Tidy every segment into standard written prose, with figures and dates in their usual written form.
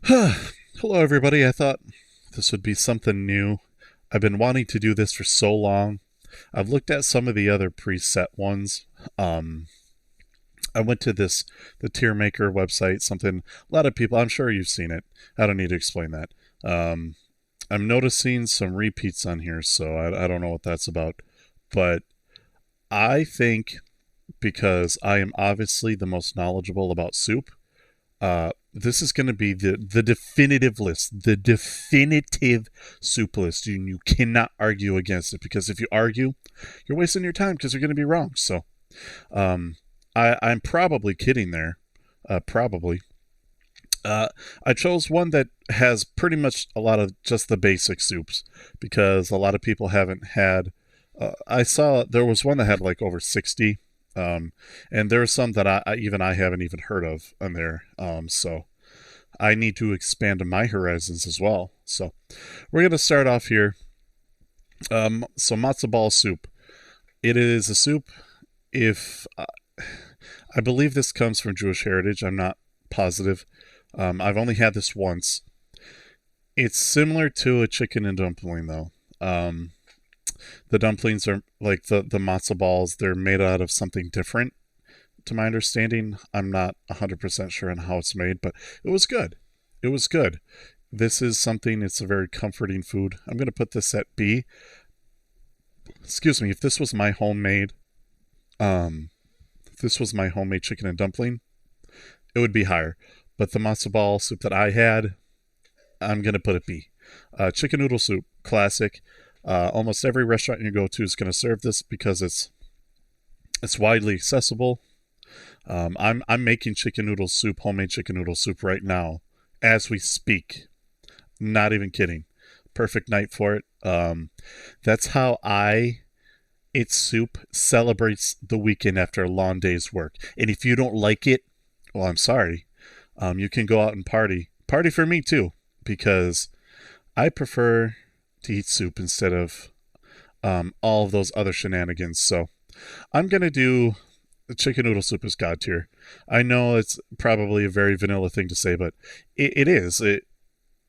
Hello, everybody. I thought this would be something new. I've been wanting to do this for so long. I've looked at some of the other preset ones. Um, I went to the Tier Maker website, something a lot of people, I'm sure you've seen it. I don't need to explain that. Um, I'm noticing some repeats on here, so I don't know what that's about. But I think because I am obviously the most knowledgeable about soup, this is going to be the definitive list, the definitive soup list. You cannot argue against it because if you argue, you're wasting your time because you're going to be wrong. So um, I'm probably kidding there, probably. Uh, I chose one that has pretty much a lot of just the basic soups because a lot of people haven't had. I saw there was one that had like over 60, and there are some that I haven't even heard of on there. So I need to expand my horizons as well. So we're going to start off here. So matzo ball soup. It is a soup. If I believe this comes from Jewish heritage, I'm not positive. I've only had this once. It's similar to a chicken and dumpling, though. The dumplings are like the matzo balls. They're made out of something different, to my understanding. I'm not 100% sure on how it's made, but it was good. It was good. This is something, it's a very comforting food. I'm going to put this at B. Excuse me, if this was my homemade, um, if this was my homemade chicken and dumpling, it would be higher. But the matzo ball soup that I had, I'm going to put it B. Chicken noodle soup, classic. Almost every restaurant you go to is going to serve this because it's widely accessible. I'm making chicken noodle soup, homemade chicken noodle soup right now as we speak. Not even kidding. Perfect night for it. That's how I eat soup celebrates the weekend after a long day's work. And if you don't like it, well, I'm sorry. You can go out and party. Party for me too, because I prefer to eat soup instead of all of those other shenanigans. So I'm gonna do the chicken noodle soup is god tier. I know it's probably a very vanilla thing to say, but it is.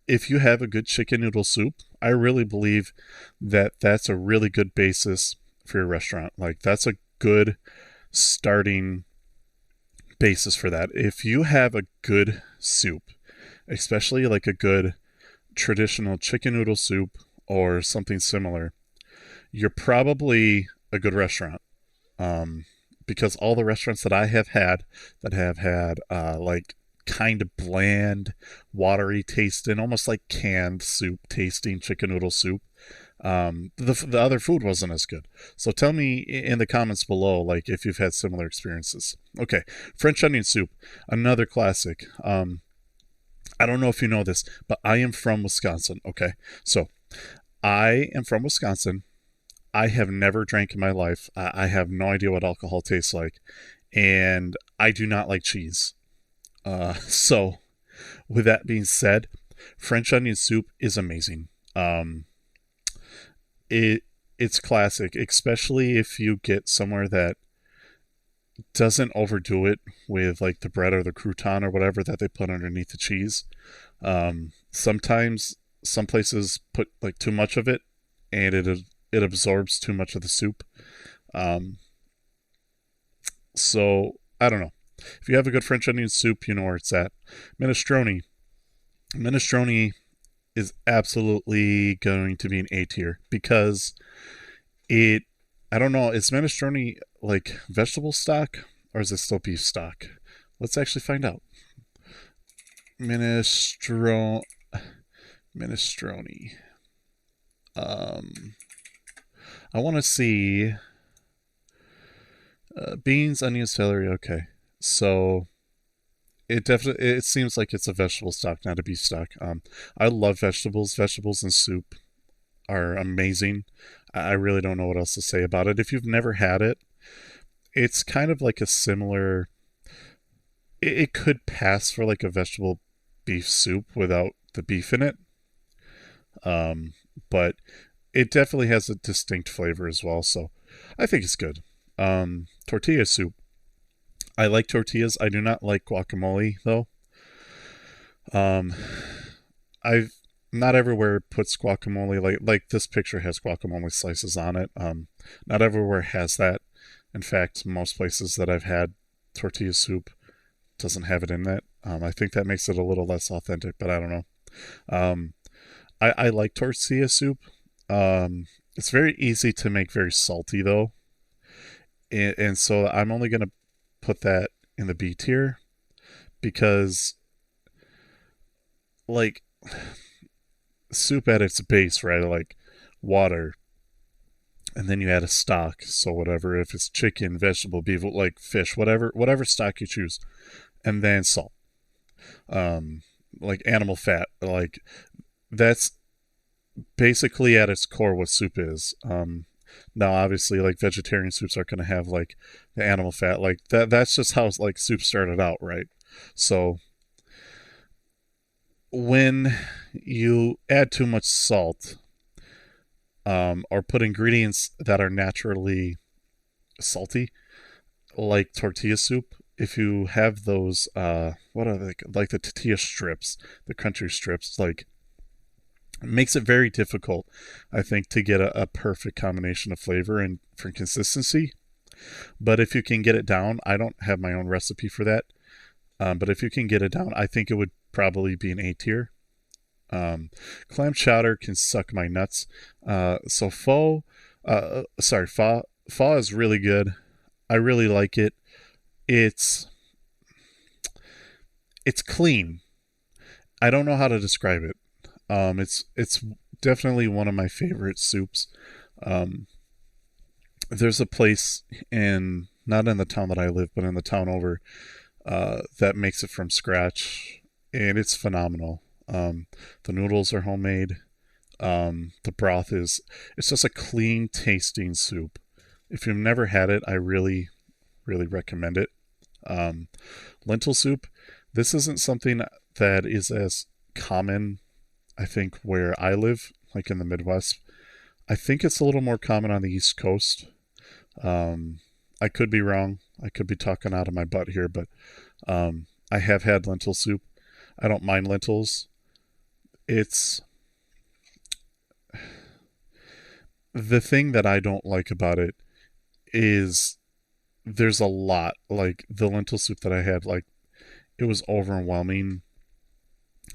If you have a good chicken noodle soup, I really believe that that's a really good basis for your restaurant. Like that's a good starting basis for that. If you have a good soup, especially like a good traditional chicken noodle soup or something similar, you're probably a good restaurant. Because all the restaurants that have had like kind of bland, watery tasting, almost like canned soup tasting chicken noodle soup. The other food wasn't as good. So tell me in the comments below, like if you've had similar experiences. Okay, French onion soup, another classic. I don't know if you know this, but I am from Wisconsin. Okay, so I am from Wisconsin. I have never drank in my life. I have no idea what alcohol tastes like, and I do not like cheese. So, with that being said, French onion soup is amazing. Um, it it's classic, especially if you get somewhere that doesn't overdo it with like the bread or the crouton or whatever that they put underneath the cheese. Sometimes some places put like too much of it, and it absorbs too much of the soup. Um, so I don't know. If you have a good French onion soup, you know where it's at. Minestrone. Minestrone is absolutely going to be an A tier because it. I don't know. Is minestrone like vegetable stock or is it still beef stock? Let's actually find out. Minestrone. Minestrone. Um, I want to see beans, onions, celery. Okay, so it seems like it's a vegetable stock, not a beef stock. I love vegetables. Vegetables and soup are amazing. I really don't know what else to say about it. If you've never had it, it's kind of like a similar. It could pass for like a vegetable beef soup without the beef in it, um, but it definitely has a distinct flavor as well. So I think it's good. Tortilla soup. I like tortillas. I do not like guacamole though. Um, I've not everywhere puts guacamole like this picture has guacamole slices on it. Not everywhere has that. In fact, most places that I've had tortilla soup doesn't have it in that. I think that makes it a little less authentic, but I don't know. Um, I like tortilla soup. It's very easy to make very salty though, and so I'm only gonna put that in the B tier because like soup at its base, right? Like water, and then you add a stock. So whatever, if it's chicken, vegetable, beef, like fish, whatever stock you choose, and then salt, um, like animal fat, like that's basically at its core what soup is. Now obviously like vegetarian soups are going to have like the animal fat, like that's just how like soup started out, right? So when you add too much salt, or put ingredients that are naturally salty, like tortilla soup, if you have those, what are they, like the tortilla strips, the country strips, like it makes it very difficult, I think, to get a perfect combination of flavor and for consistency. But if you can get it down, I don't have my own recipe for that. But if you can get it down, I think it would probably be an A tier. Um, Clam chowder can suck my nuts. So pho is really good. I really like it. It's it's clean. I don't know how to describe it. It's definitely one of my favorite soups. Um, there's a place in not in the town that I live, but in the town over, that makes it from scratch, and it's phenomenal. The noodles are homemade. The broth is it's just a clean tasting soup. If you've never had it, I really recommend it. Um, Lentil soup. This isn't something that is as common, I think, where I live, like in the Midwest. I think it's a little more common on the East Coast. Um, I could be wrong. I could be talking out of my butt here, but I have had lentil soup. I don't mind lentils. It's the thing that I don't like about it is there's a lot. Like the lentil soup that I had, like it was overwhelming.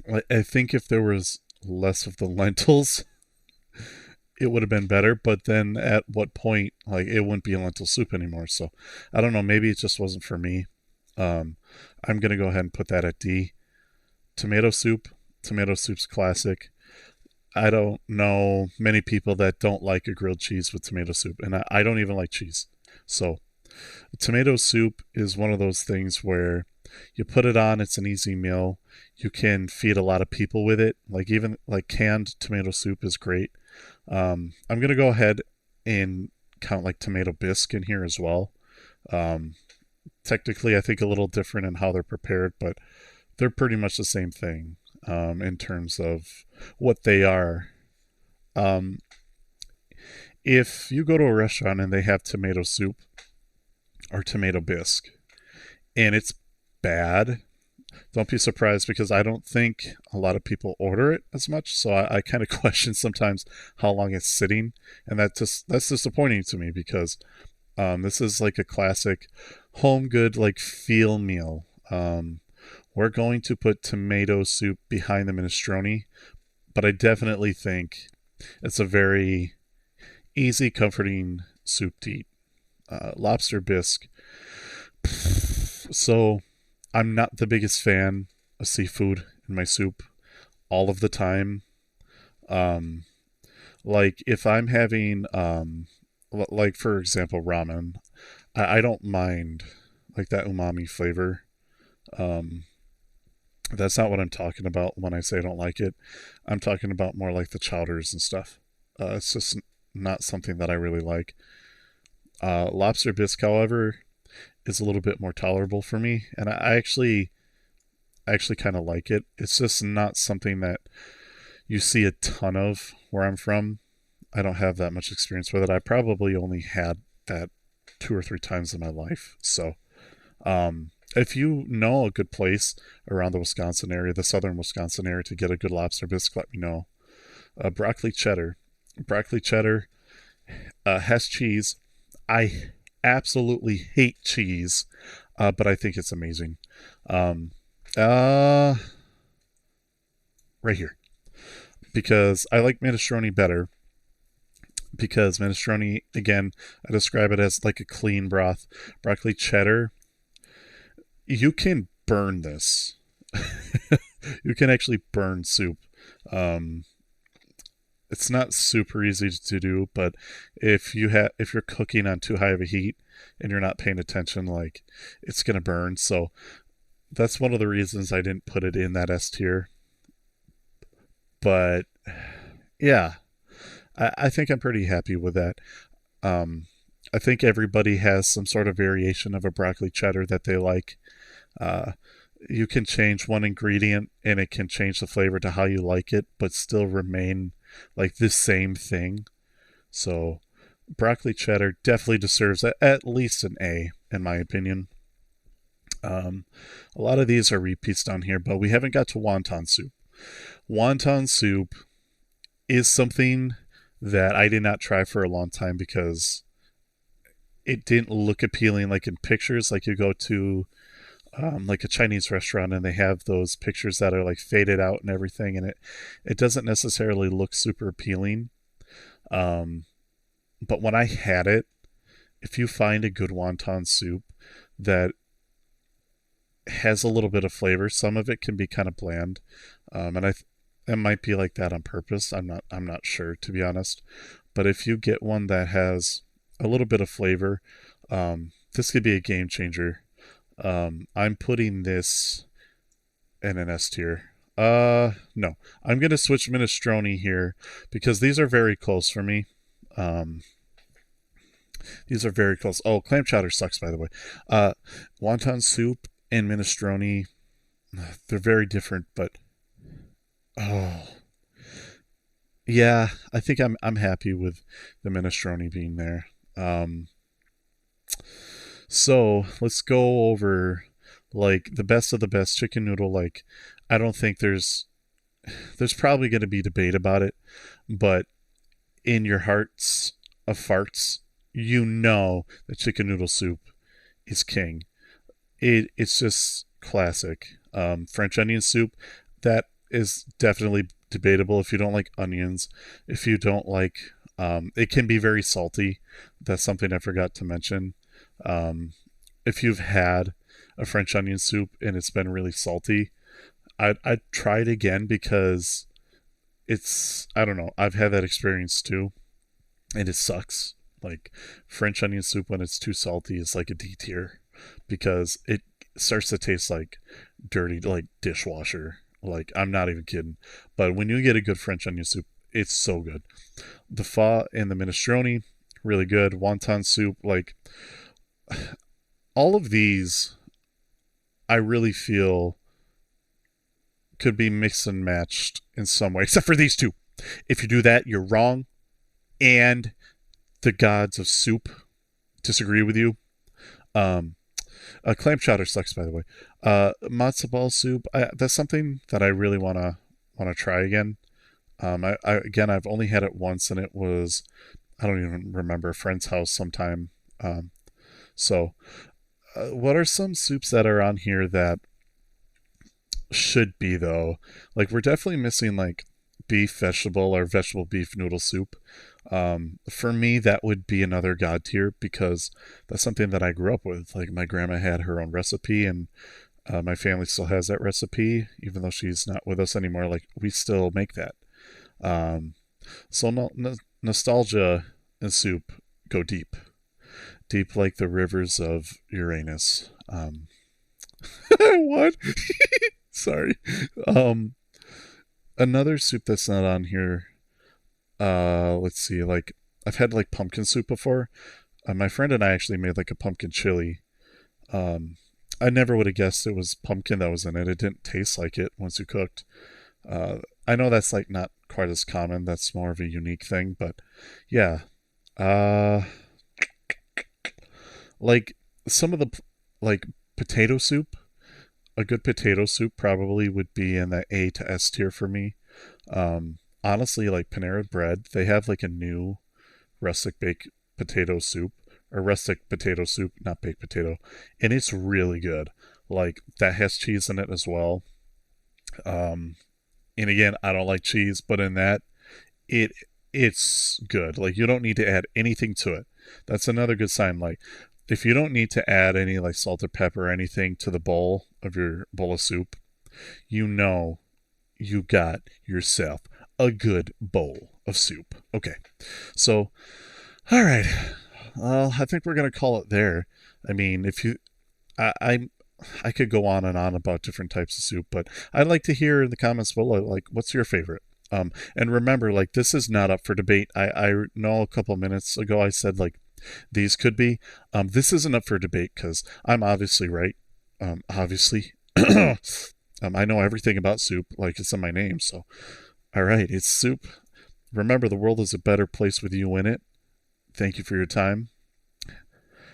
Like I think if there was less of the lentils, it would have been better. But then at what point, like it wouldn't be a lentil soup anymore. So I don't know. Maybe it just wasn't for me. Um, I'm gonna go ahead and put that at D. Tomato soup. Tomato soup's classic. I don't know many people that don't like a grilled cheese with tomato soup, and I don't even like cheese. So tomato soup is one of those things where you put it on, it's an easy meal. You can feed a lot of people with it. Like even like canned tomato soup is great. I'm gonna go ahead and count like tomato bisque in here as well. Um, Technically, I think a little different in how they're prepared, but they're pretty much the same thing, in terms of what they are. Um, if you go to a restaurant and they have tomato soup or tomato bisque and it's bad, don't be surprised because I don't think a lot of people order it as much. So I kind of question sometimes how long it's sitting, and that's disappointing to me because this is like a classic home good like feel meal. We're going to put tomato soup behind the minestrone, but I definitely think it's a very easy, comforting soup to eat. Lobster bisque. So I'm not the biggest fan of seafood in my soup all of the time. Um, like if I'm having, like for example, ramen, I don't mind like that umami flavor. Um, that's not what I'm talking about when I say I don't like it. I'm talking about more like the chowders and stuff. It's just not something that I really like. Lobster bisque, however, is a little bit more tolerable for me, and I actually kind of like it. It's just not something that you see a ton of where I'm from. I don't have that much experience with it. I probably only had that two or three times in my life. So If you know a good place around the Wisconsin area, the southern Wisconsin area, to get a good lobster bisque, let me know. Broccoli cheddar. Broccoli cheddar has cheese. I absolutely hate cheese, but I think it's amazing. Um, uh, right here. Because I like minestrone better. Because minestrone, again, I describe it as like a clean broth. Broccoli cheddar, you can burn this. You can actually burn soup. Um, it's not super easy to do, but if you're cooking on too high of a heat and you're not paying attention, like it's gonna burn. So that's one of the reasons I didn't put it in that S tier. But yeah, I think I'm pretty happy with that. Um, I think everybody has some sort of variation of a broccoli cheddar that they like. Uh, you can change one ingredient and it can change the flavor to how you like it, but still remain like the same thing. So, broccoli cheddar definitely deserves at least an A, in my opinion. Um, a lot of these are repeats down here, but we haven't got to wonton soup. Wonton soup is something that I did not try for a long time because it didn't look appealing like in pictures. Like you go to like a Chinese restaurant and they have those pictures that are like faded out and everything, and it doesn't necessarily look super appealing. Um, but when I had it, if you find a good wonton soup that has a little bit of flavor, some of it can be kind of bland, and it might be like that on purpose. I'm not sure, to be honest. But if you get one that has a little bit of flavor, this could be a game changer. I'm putting this in an S tier. No, I'm gonna switch minestrone here because these are very close for me. Um, these are very close. Oh, clam chowder sucks, by the way. Uh, Wonton soup and minestrone, they're very different, but oh, yeah, I think I'm happy with the minestrone being there. Um, so let's go over like the best of the best chicken noodle. Like, I don't think there's probably going to be debate about it, but in your hearts of farts, you know that chicken noodle soup is king. It's just classic. French onion soup, that is definitely debatable if you don't like onions. If you don't like, it can be very salty. That's something I forgot to mention. Um, if you've had a French onion soup and it's been really salty, I'd try it again because it's, I don't know, I've had that experience too, and it sucks. Like French onion soup when it's too salty is like a D tier because it starts to taste like dirty, like dishwasher. Like I'm not even kidding. But when you get a good French onion soup, it's so good. The pho and the minestrone, really good. Wonton soup, like all of these, I really feel could be mixed and matched in some way, except for these two. If you do that, you're wrong, and the gods of soup disagree with you. Um, Clam chowder sucks, by the way. Matzo ball soup. That's something that I really wanna try again. Again, I've only had it once, and it was, I don't even remember, a friend's house sometime. So, what are some soups that are on here that should be though? Like we're definitely missing like beef vegetable or vegetable beef noodle soup. For me, that would be another god tier because that's something that I grew up with. Like my grandma had her own recipe, and my family still has that recipe, even though she's not with us anymore. Like we still make that. Um, so nostalgia and soup go deep, deep like the rivers of Uranus. What? Sorry. Um, Another soup that's not on here. Let's see. Like I've had like pumpkin soup before. My friend and I actually made like a pumpkin chili. Um, I never would have guessed it was pumpkin that was in it. It didn't taste like it once you cooked. Uh, I know that's like not quite as common. That's more of a unique thing, but yeah. Uh, like some of the like Potato soup. A good potato soup probably would be in the A to S tier for me. Honestly, like Panera Bread, they have like a new rustic baked potato soup, or rustic potato soup, not baked potato, and it's really good. Like that has cheese in it as well. Um, and again, I don't like cheese, but in that, it it's good. Like you don't need to add anything to it. That's another good sign. Like if you don't need to add any like salt or pepper or anything to the bowl of your bowl of soup, you know you got yourself a good bowl of soup. Okay. So, all right. Well, I think we're gonna call it there. I mean, if you, I I could go on and on about different types of soup, but I'd like to hear in the comments below, like, what's your favorite? And remember, like, this is not up for debate. I know a couple minutes ago I said like these could be. This isn't up for debate because I'm obviously right. Obviously, I know everything about soup, like it's in my name. So, all right, it's soup. Remember, the world is a better place with you in it. Thank you for your time.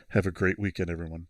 Have a great weekend, everyone.